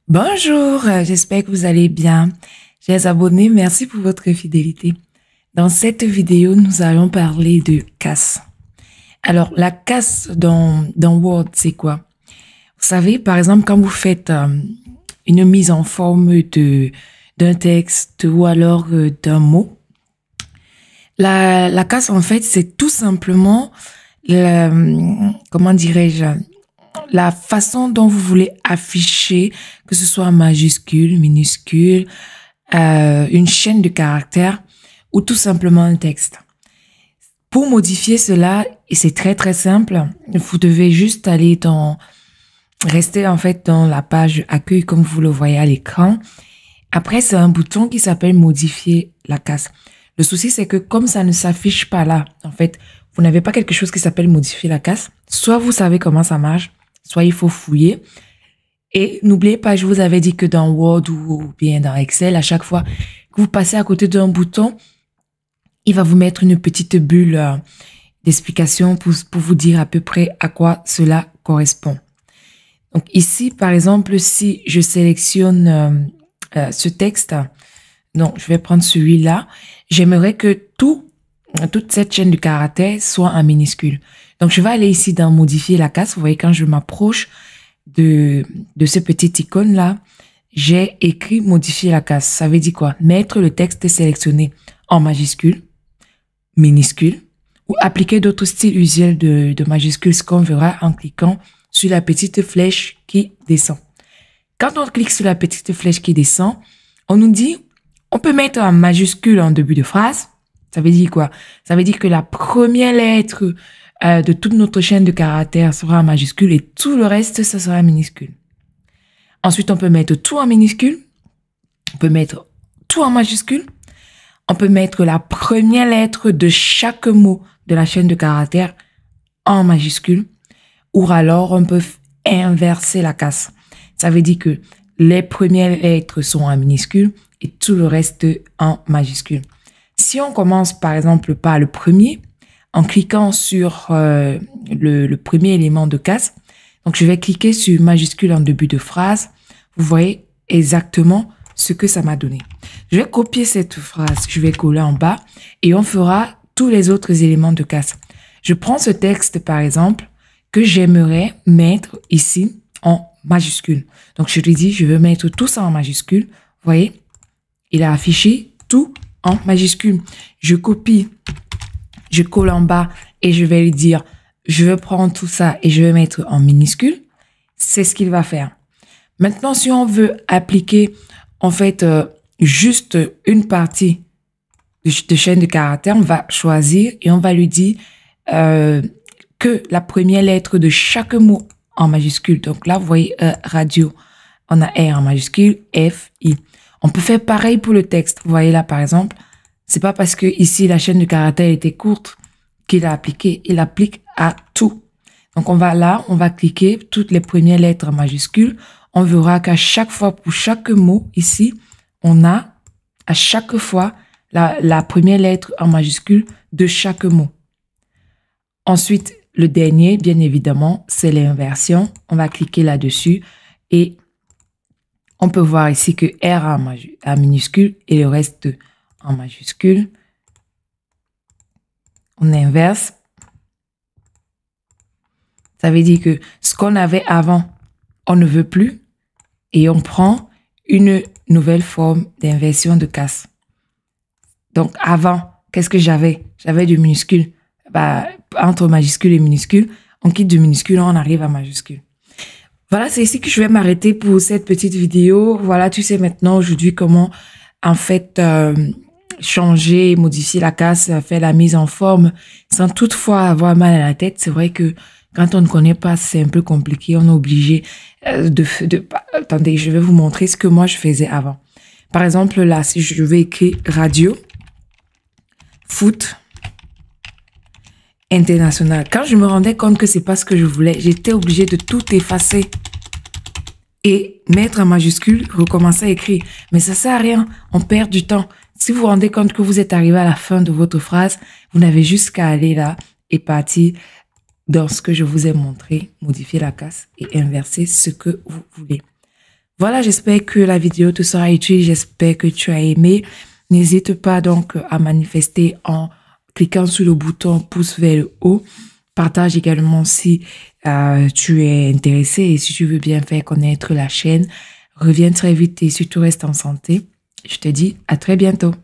Bonjour, j'espère que vous allez bien. Chers abonnés, merci pour votre fidélité. Dans cette vidéo, nous allons parler de casse. Alors, la casse dans Word, c'est quoi? Vous savez, par exemple, quand vous faites une mise en forme d'un texte ou alors d'un mot, la casse, en fait, c'est tout simplement, comment dirais-je, la façon dont vous voulez afficher, que ce soit en majuscule, minuscule, une chaîne de caractères ou tout simplement un texte. Pour modifier cela, et c'est très très simple, vous devez juste rester en fait dans la page accueil comme vous le voyez à l'écran. Après, c'est un bouton qui s'appelle modifier la casse. Le souci, c'est que comme ça ne s'affiche pas là, en fait, vous n'avez pas quelque chose qui s'appelle modifier la casse. Soit vous savez comment ça marche, soit il faut fouiller. Et n'oubliez pas, je vous avais dit que dans Word ou bien dans Excel, à chaque fois que vous passez à côté d'un bouton, il va vous mettre une petite bulle d'explication pour vous dire à peu près à quoi cela correspond. Donc ici, par exemple, si je sélectionne ce texte, donc je vais prendre celui-là, j'aimerais que toute cette chaîne de caractères soit en minuscule. Donc je vais aller ici dans modifier la casse. Vous voyez, quand je m'approche de ce petit icône-là, j'ai écrit modifier la casse. Ça veut dire quoi? Mettre le texte sélectionné en majuscule, minuscule, ou appliquer d'autres styles usuels de majuscules, ce qu'on verra en cliquant sur la petite flèche qui descend. Quand on clique sur la petite flèche qui descend, on nous dit, on peut mettre en majuscule en début de phrase. Ça veut dire quoi? Ça veut dire que la première lettre de toute notre chaîne de caractères sera en majuscule et tout le reste, ça sera en minuscule. Ensuite, on peut mettre tout en minuscule. On peut mettre tout en majuscule. On peut mettre la première lettre de chaque mot de la chaîne de caractères en majuscule. Ou alors, on peut inverser la casse. Ça veut dire que les premières lettres sont en minuscule et tout le reste en majuscule. Si on commence par exemple par le premier, en cliquant sur le premier élément de casse, donc je vais cliquer sur majuscule en début de phrase, vous voyez exactement ce que ça m'a donné. Je vais copier cette phrase, je vais coller en bas et on fera tous les autres éléments de casse. Je prends ce texte par exemple que j'aimerais mettre ici en majuscule. Donc je lui dis, je veux mettre tout ça en majuscule. Vous voyez, il a affiché tout en majuscule. Je copie, je colle en bas et je vais lui dire, je veux prendre tout ça et je vais mettre en minuscule. C'est ce qu'il va faire. Maintenant, si on veut appliquer en fait juste une partie de chaîne de caractères, on va choisir et on va lui dire que la première lettre de chaque mot en majuscule. Donc là, vous voyez radio. On a R en majuscule, F, I. On peut faire pareil pour le texte. Vous voyez là, par exemple, c'est pas parce que ici la chaîne de caractères était courte qu'il a appliqué. Il applique à tout. Donc on va cliquer toutes les premières lettres en majuscule. On verra qu'à chaque fois, pour chaque mot ici, on a à chaque fois la première lettre en majuscule de chaque mot. Ensuite, le dernier, bien évidemment, c'est l'inversion. On va cliquer là-dessus et on peut voir ici que R en minuscule et le reste en majuscule. On inverse. Ça veut dire que ce qu'on avait avant, on ne veut plus et on prend une nouvelle forme d'inversion de casse. Donc avant, qu'est-ce que j'avais? J'avais du minuscule. Entre majuscule et minuscule, on quitte de minuscule, on arrive à majuscule. Voilà, c'est ici que je vais m'arrêter pour cette petite vidéo. Voilà, tu sais maintenant aujourd'hui comment en fait changer, modifier la casse, faire la mise en forme sans toutefois avoir mal à la tête. C'est vrai que quand on ne connaît pas, c'est un peu compliqué. On est obligé Attendez, je vais vous montrer ce que moi je faisais avant. Par exemple, là, si je vais écrire radio, foot, international. Quand je me rendais compte que c'est pas ce que je voulais, j'étais obligée de tout effacer et mettre en majuscule, recommencer à écrire. Mais ça sert à rien, on perd du temps. Si vous vous rendez compte que vous êtes arrivé à la fin de votre phrase, vous n'avez juste qu'à aller là et partir dans ce que je vous ai montré, modifier la casse et inverser ce que vous voulez. Voilà, j'espère que la vidéo te sera utile. J'espère que tu as aimé. N'hésite pas donc à manifester en cliquant sur le bouton pouce vers le haut. Partage également si tu es intéressé et si tu veux bien faire connaître la chaîne. Reviens très vite et surtout reste en santé. Je te dis à très bientôt.